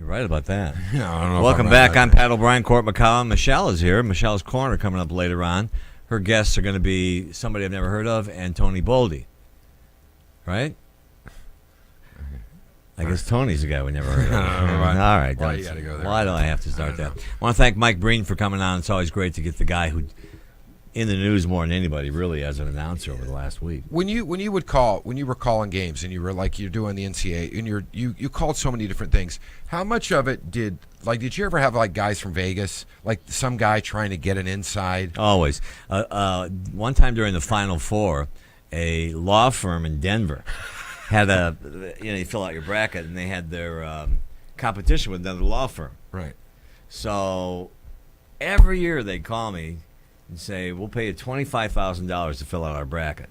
right about that. Yeah, I don't know. Welcome back. I'm Pat O'Brien. Court McCollum. Michelle is here. Michelle's Corner coming up later on. Her guests are going to be somebody I've never heard of and Tony Boldy. Right? I guess Tony's the guy we never heard of. All right. Why you gotta go there? Why do I have to start that? I want to thank Mike Breen for coming on. It's always great to get the guy who in the news more than anybody, really, as an announcer over the last week. When you were calling games and you were like you're doing the NCAA and you called so many different things. How much of it did you ever have like guys from Vegas, like some guy trying to get an inside? Always. One time during the Final Four, a law firm in Denver had you fill out your bracket, and they had their competition with another law firm. Right. So every year they'd call me and say, we'll pay you $25,000 to fill out our bracket.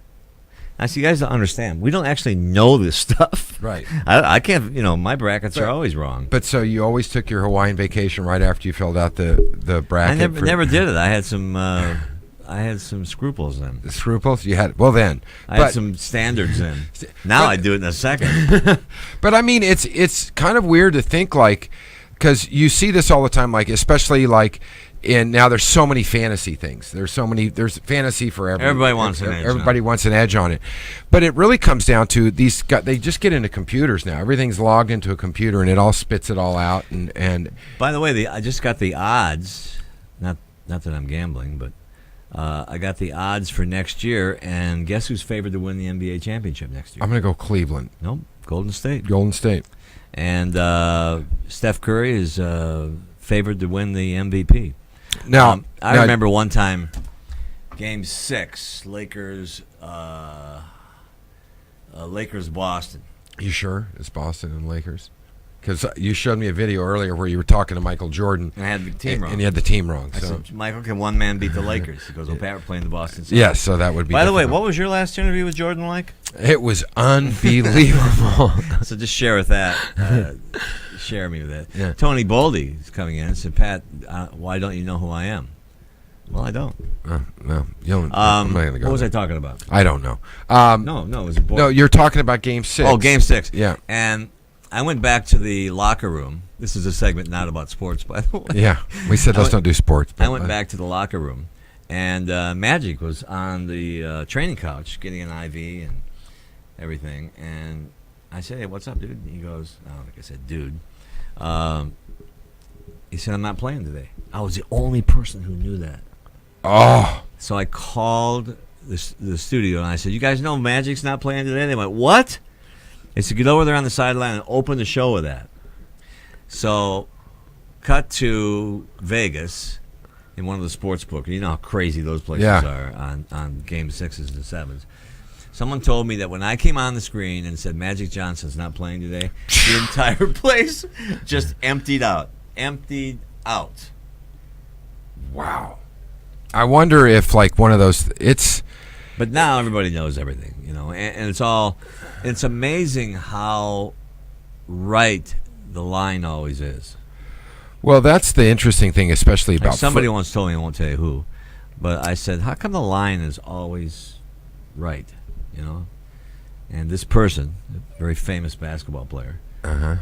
I said, you guys don't understand. We don't actually know this stuff. Right. I can't, my brackets are always wrong. But so you always took your Hawaiian vacation right after you filled out the bracket? I never did it. I had some scruples then. The scruples? You had, well then. I had some standards in. Now I do it in a second. But I mean, it's kind of weird to think because you see this all the time, especially and now there's so many fantasy things. There's fantasy for everybody wants an edge. Everybody wants an edge on it. But it really comes down to they just get into computers now. Everything's logged into a computer and it all spits it all out. And by the way, I just got the odds. Not that I'm gambling, but I got the odds for next year. And guess who's favored to win the NBA championship next year? I'm going to go Cleveland. Nope, Golden State. Golden State. And Steph Curry is favored to win the MVP. Now, I remember one time, Game 6, Lakers, Boston. You sure it's Boston and Lakers? Because you showed me a video earlier where you were talking to Michael Jordan. And I had the team wrong. And you had the team wrong. I said, Michael, can one man beat the Lakers? He goes, well, Pat, we're playing the Boston Celtics. Yes, so that would be By the way, what was your last interview with Jordan like? It was unbelievable. So just share with that. Share me with that. Yeah. Tony Boldy is coming in and said, Pat, why don't you know who I am? Well, I don't. No, I'm not going to go. What was I talking about? I don't know. No, it was important. No, you're talking about Game 6. Oh, Game 6. Yeah. And I went back to the locker room. This is a segment not about sports, by the way. Yeah, we said let's don't do sports. I went back to the locker room, and Magic was on the training couch getting an IV and everything. And I said, hey, what's up, dude? And he goes, I don't think I said dude. He said, I'm not playing today. I was the only person who knew that. Oh. So I called the studio, and I said, you guys know Magic's not playing today? They went, what? They said, get over there on the sideline and open the show with that. So, cut to Vegas in one of the sports books. You know how crazy those places are on Game 6s and 7s. Someone told me that when I came on the screen and said Magic Johnson's not playing today, the entire place just emptied out. Emptied out. Wow. I wonder if one of those But now everybody knows everything, and it's amazing how right the line always is. Well, that's the interesting thing, especially about somebody once told me, I won't tell you who, but I said, how come the line is always right, And this person, a very famous basketball player,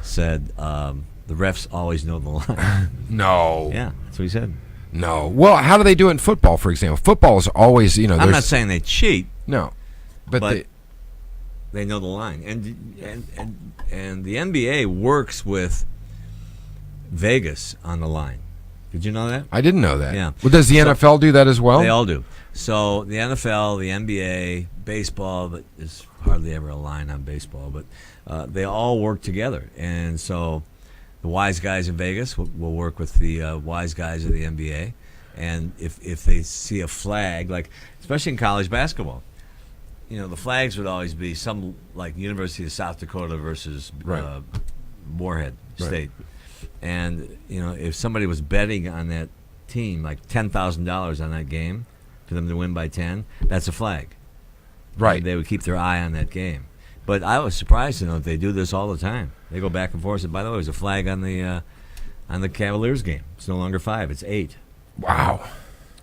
said, the refs always know the line. No. Yeah, that's what he said. No. Well, how do they do it in football, for example? Football is always, I'm not saying they cheat. No. But they know the line. And the NBA works with Vegas on the line. Did you know that? I didn't know that. Yeah. Well, does the NFL do that as well? They all do. So the NFL, the NBA, baseball, but there's hardly ever a line on baseball, but they all work together. And so the wise guys in Vegas will work with the wise guys of the NBA. And if they see a flag, especially in college basketball, the flags would always be some like University of South Dakota versus Moorhead State. And, if somebody was betting on that team, like $10,000 on that game for them to win by 10, that's a flag. Right. And they would keep their eye on that game. But I was surprised to know that they do this all the time. They go back and forth. And by the way, there's a flag on the Cavaliers game. It's no longer 5, it's 8. Wow.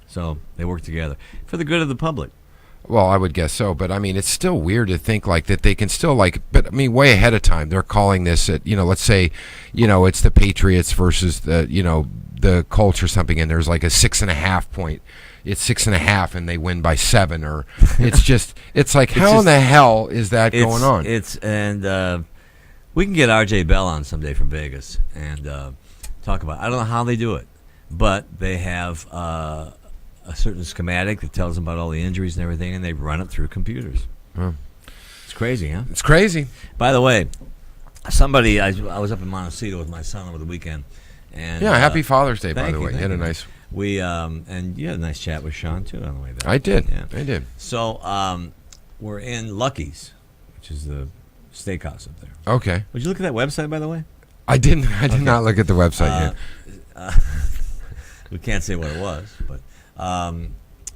So they work together for the good of the public. Well, I would guess so, but I mean, it's still weird to think like that they can still like. But I mean, way ahead of time, they're calling this at let's say, it's the Patriots versus the Colts or something, and there's like a 6.5 point. It's 6.5, and they win by 7, or it's like how in the hell is that going on? We can get RJ Bell on someday from Vegas and talk about. I don't know how they do it, but they have a certain schematic that tells them about all the injuries and everything, and they run it through computers. It's crazy, huh? It's crazy. By the way, I was up in Montecito with my son over the weekend, and happy Father's Day, by the way. You You had a nice. And you had a nice chat with Sean too on the way there. I did. Yeah. I did. So we're in Lucky's, which is the steakhouse up there. Okay. Would you look at that website, by the way? I didn't. I did not look at the website yet. We can't say what it was, but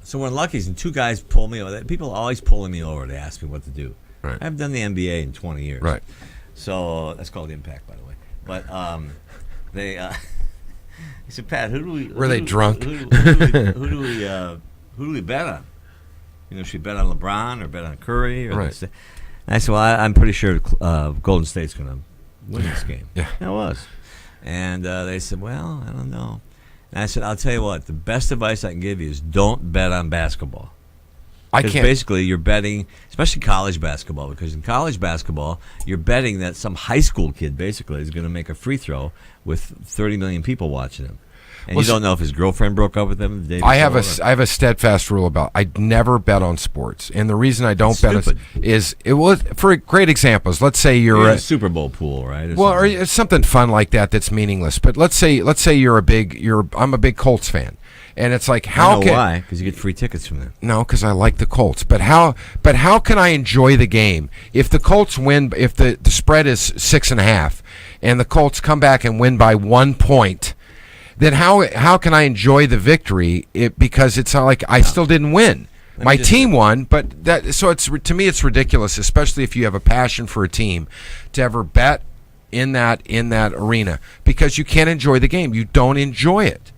so we're in Lucky's, and two guys pull me over. People are always pulling me over to ask me what to do. Right. I haven't done the NBA in 20 years. Right. So that's called Impact, by the way. But they said, Pat, Were they drunk? Who do we bet on? Should we bet on LeBron or bet on Curry? Right. And I said, well, I'm pretty sure Golden State's going to win this game. Yeah. And it was. And they said, well, I don't know. And I said, I'll tell you what, the best advice I can give you is don't bet on basketball. Because basically you're betting, especially college basketball, because in college basketball, you're betting that some high school kid basically is going to make a free throw with 30 million people watching him. And you don't know if his girlfriend broke up with him the day before. I have a steadfast rule about I never bet on sports, and the reason I don't bet is for great examples. Let's say you're in a Super Bowl pool, right? Or it's something fun like that's meaningless. But let's say I'm a big Colts fan, and it's like why? Because you get free tickets from them. No, because I like the Colts. But how can I enjoy the game if the Colts win? If the spread is 6.5, and the Colts come back and win by 1 point. Then how can I enjoy the victory? Because it's not like I still didn't win. My team won, but to me it's ridiculous, especially if you have a passion for a team, to ever bet in that arena because you can't enjoy the game. You don't enjoy it.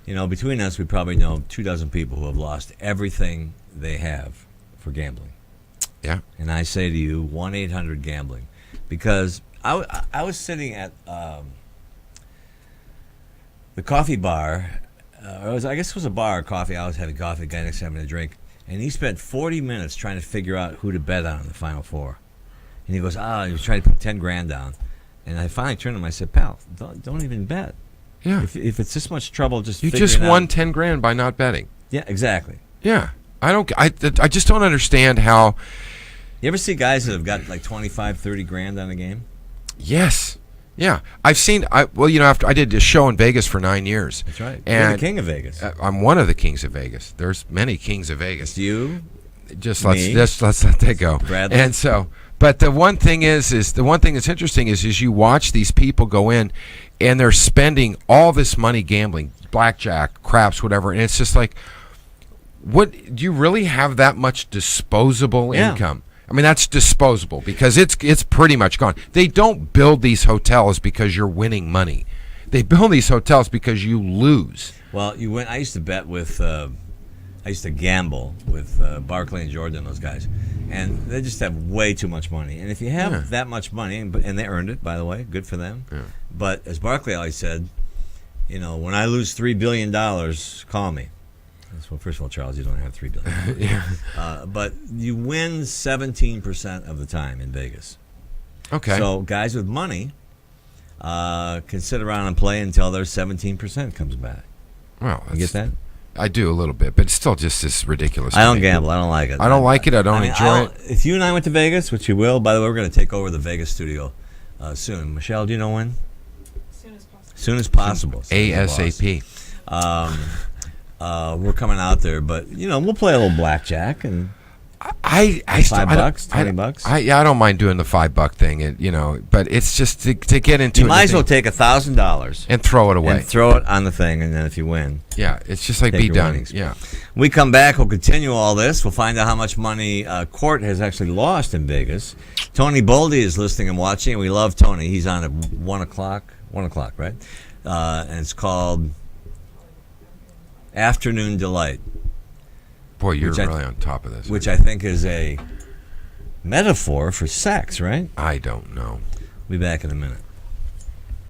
Between us, we probably know 24 people who have lost everything they have for gambling. Yeah. And I say to you, 1-800-GAMBLING, because I was sitting at the coffee bar, I guess it was a bar or coffee. I was having coffee, the guy next to having a drink, and he spent 40 minutes trying to figure out who to bet on in the Final Four. And he goes, he was trying to put 10 grand down. And I finally turned to him, I said, pal, don't even bet. Yeah. If it's this much trouble, you just won 10 grand by not betting. Yeah, exactly. Yeah. I just don't understand how. You ever see guys that have got like 25, 30 grand on a game? Yes. Yeah, I've seen. After I did a show in Vegas for 9 years. That's right. And you're the king of Vegas. I'm one of the kings of Vegas. There's many kings of Vegas. You, let's let that go. Bradley. And so, but the one thing the one thing that's interesting is you watch these people go in, and they're spending all this money gambling, blackjack, craps, whatever, and it's just like, what? Do you really have that much disposable income? I mean, that's disposable because it's pretty much gone. They don't build these hotels because you're winning money. They build these hotels because you lose. Well, I used to bet with, I used to gamble with Barkley and Jordan, those guys, and they just have way too much money. And if you have that much money, and they earned it, by the way, good for them. Yeah. But as Barkley always said, when I lose $3 billion, call me. Well, first of all, Charles, you don't have $3 billion. Yeah. But you win 17% of the time in Vegas. Okay. So guys with money can sit around and play until their 17% comes back. Well, you get that? I do a little bit, but it's still just this ridiculous. I don't gamble. I don't like it. I don't like it. I don't enjoy it. If you and I went to Vegas, which you will, by the way, we're going to take over the Vegas studio soon. Michelle, do you know when? Soon as possible. ASAP. We're coming out there, but we'll play a little blackjack and $5, $20. I don't mind doing the $5 thing, but it's just to get into. You might as well take $1,000 and throw it away, and throw it on the thing, and then if you win, it's just like be done. Winnings. Yeah. When we come back, we'll continue all this. We'll find out how much money Court has actually lost in Vegas. Tony Boldy is listening and watching, and we love Tony. He's on at 1 o'clock. 1 o'clock, right? And it's called Afternoon Delight. Boy, you're Which I- really on top of this. which I think is a metaphor for sex, right? I don't know. We'll be back in a minute.